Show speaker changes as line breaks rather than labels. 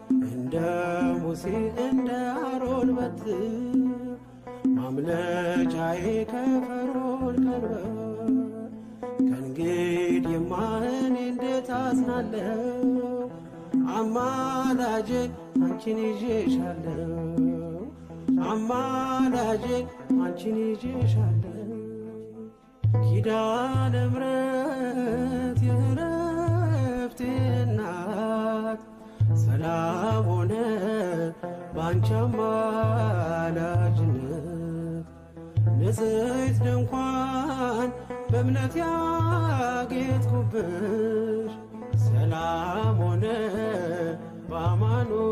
እንደ ሙሴ እንደ አሮን በትር ማምለጫዬ ከፈርዖን ቀንበር ከእንግዲህማ እኔ እንዴት አዝናለሁ አማላጄ አንቺን ይዤሻለሁ አማላጄ አንቺን ይዤሻለሁ ኪዳነ ምሕረት የዕረፍቴ እናት ሰላም ሆነ ባንቺ አማላጅነት ንጽሕት ድንኳን በእምነት ያጌጥኩብሽ ሰላም ሆነ በአማኑኤል